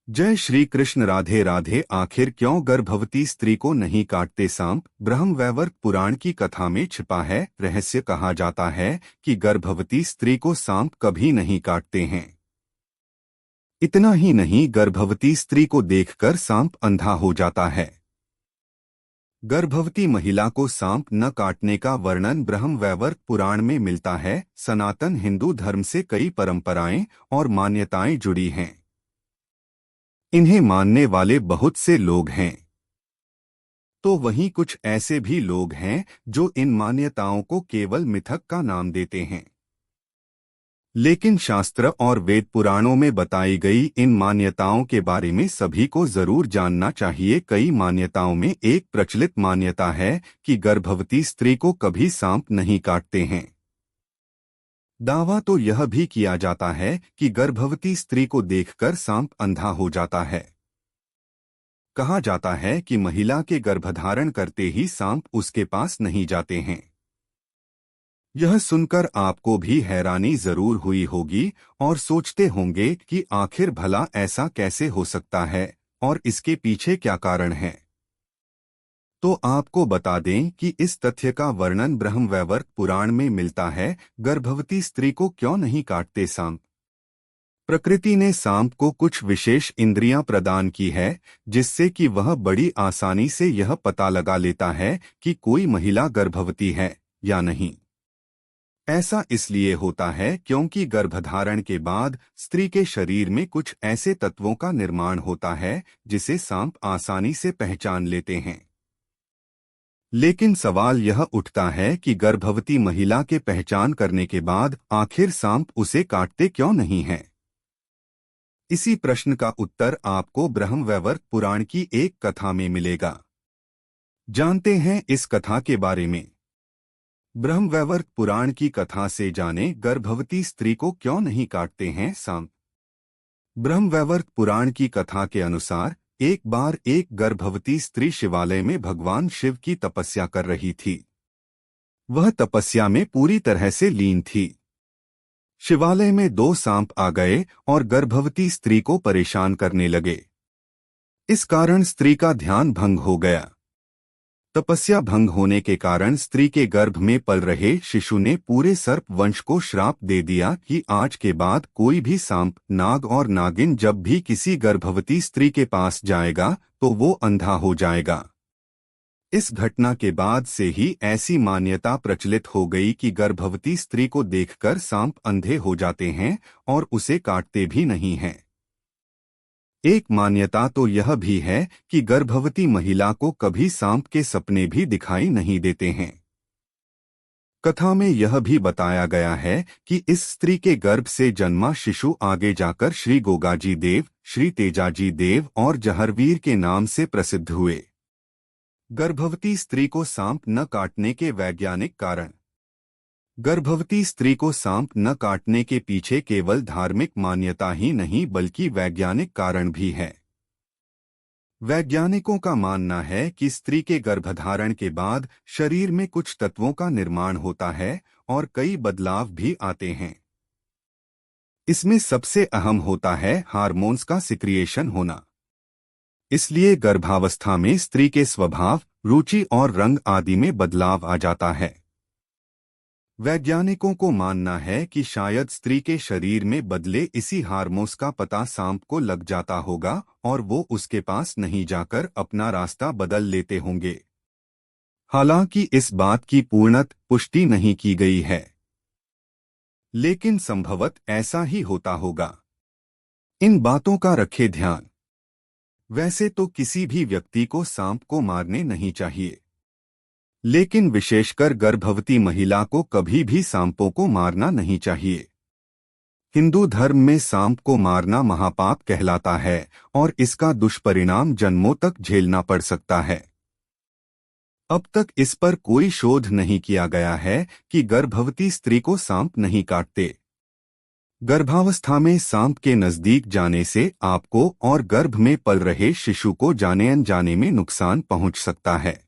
जय श्री कृष्ण। राधे राधे। आखिर क्यों गर्भवती स्त्री को नहीं काटते सांप? ब्रह्मवैवर्त पुराण की कथा में छिपा है रहस्य। कहा जाता है कि गर्भवती स्त्री को सांप कभी नहीं काटते हैं। इतना ही नहीं, गर्भवती स्त्री को देखकर सांप अंधा हो जाता है। गर्भवती महिला को सांप न काटने का वर्णन ब्रह्मवैवर्त पुराण में मिलता है। सनातन हिंदू धर्म से कई परंपराएं और मान्यताएं जुड़ी हैं। इन्हें मानने वाले बहुत से लोग हैं, तो वहीं कुछ ऐसे भी लोग हैं जो इन मान्यताओं को केवल मिथक का नाम देते हैं। लेकिन शास्त्र और वेद पुराणों में बताई गई इन मान्यताओं के बारे में सभी को जरूर जानना चाहिए। कई मान्यताओं में एक प्रचलित मान्यता है कि गर्भवती स्त्री को कभी सांप नहीं काटते हैं। दावा तो यह भी किया जाता है कि गर्भवती स्त्री को देखकर सांप अंधा हो जाता है। कहा जाता है कि महिला के गर्भधारण करते ही सांप उसके पास नहीं जाते हैं। यह सुनकर आपको भी हैरानी जरूर हुई होगी और सोचते होंगे कि आखिर भला ऐसा कैसे हो सकता है और इसके पीछे क्या कारण है। तो आपको बता दें कि इस तथ्य का वर्णन ब्रह्मवैवर्त पुराण में मिलता है। गर्भवती स्त्री को क्यों नहीं काटते सांप? प्रकृति ने सांप को कुछ विशेष इंद्रियां प्रदान की है, जिससे कि वह बड़ी आसानी से यह पता लगा लेता है कि कोई महिला गर्भवती है या नहीं। ऐसा इसलिए होता है क्योंकि गर्भधारण के बाद स्त्री के शरीर में कुछ ऐसे तत्वों का निर्माण होता है जिसे सांप आसानी से पहचान लेते हैं। लेकिन सवाल यह उठता है कि गर्भवती महिला के पहचान करने के बाद आखिर सांप उसे काटते क्यों नहीं हैं? इसी प्रश्न का उत्तर आपको ब्रह्मवैवर्त पुराण की एक कथा में मिलेगा। जानते हैं इस कथा के बारे में। ब्रह्मवैवर्त पुराण की कथा से जाने गर्भवती स्त्री को क्यों नहीं काटते हैं सांप। ब्रह्मवैवर्त पुराण की कथा के अनुसार एक बार एक गर्भवती स्त्री शिवालय में भगवान शिव की तपस्या कर रही थी। वह तपस्या में पूरी तरह से लीन थी। शिवालय में दो सांप आ गए और गर्भवती स्त्री को परेशान करने लगे। इस कारण स्त्री का ध्यान भंग हो गया। तपस्या भंग होने के कारण स्त्री के गर्भ में पल रहे शिशु ने पूरे सर्प वंश को श्राप दे दिया कि आज के बाद कोई भी सांप, नाग और नागिन जब भी किसी गर्भवती स्त्री के पास जाएगा तो वो अंधा हो जाएगा। इस घटना के बाद से ही ऐसी मान्यता प्रचलित हो गई कि गर्भवती स्त्री को देखकर सांप अंधे हो जाते हैं और उसे काटते भी नहीं हैं। एक मान्यता तो यह भी है कि गर्भवती महिला को कभी सांप के सपने भी दिखाई नहीं देते हैं। कथा में यह भी बताया गया है कि इस स्त्री के गर्भ से जन्मा शिशु आगे जाकर श्री गोगाजी देव, श्री तेजाजी देव और जहरवीर के नाम से प्रसिद्ध हुए। गर्भवती स्त्री को सांप न काटने के वैज्ञानिक कारण। गर्भवती स्त्री को सांप न काटने के पीछे केवल धार्मिक मान्यता ही नहीं बल्कि वैज्ञानिक कारण भी है। वैज्ञानिकों का मानना है कि स्त्री के गर्भधारण के बाद शरीर में कुछ तत्वों का निर्माण होता है और कई बदलाव भी आते हैं। इसमें सबसे अहम होता है हार्मोन्स का सिक्रिएशन होना। इसलिए गर्भावस्था में स्त्री के स्वभाव, रुचि और रंग आदि में बदलाव आ जाता है। वैज्ञानिकों को मानना है कि शायद स्त्री के शरीर में बदले इसी हार्मोन्स का पता सांप को लग जाता होगा और वो उसके पास नहीं जाकर अपना रास्ता बदल लेते होंगे। हालांकि इस बात की पूर्णत पुष्टि नहीं की गई है, लेकिन संभवत ऐसा ही होता होगा। इन बातों का रखे ध्यान। वैसे तो किसी भी व्यक्ति को सांप को मारने नहीं चाहिए, लेकिन विशेषकर गर्भवती महिला को कभी भी सांपों को मारना नहीं चाहिए। हिंदू धर्म में सांप को मारना महापाप कहलाता है और इसका दुष्परिणाम जन्मों तक झेलना पड़ सकता है। अब तक इस पर कोई शोध नहीं किया गया है कि गर्भवती स्त्री को सांप नहीं काटते। गर्भावस्था में सांप के नजदीक जाने से आपको और गर्भ में पल रहे शिशु को जाने अनजाने में नुकसान पहुंच सकता है।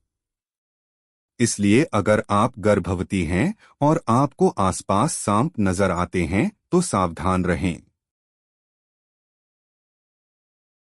इसलिए अगर आप गर्भवती हैं और आपको आसपास सांप नजर आते हैं तो सावधान रहें।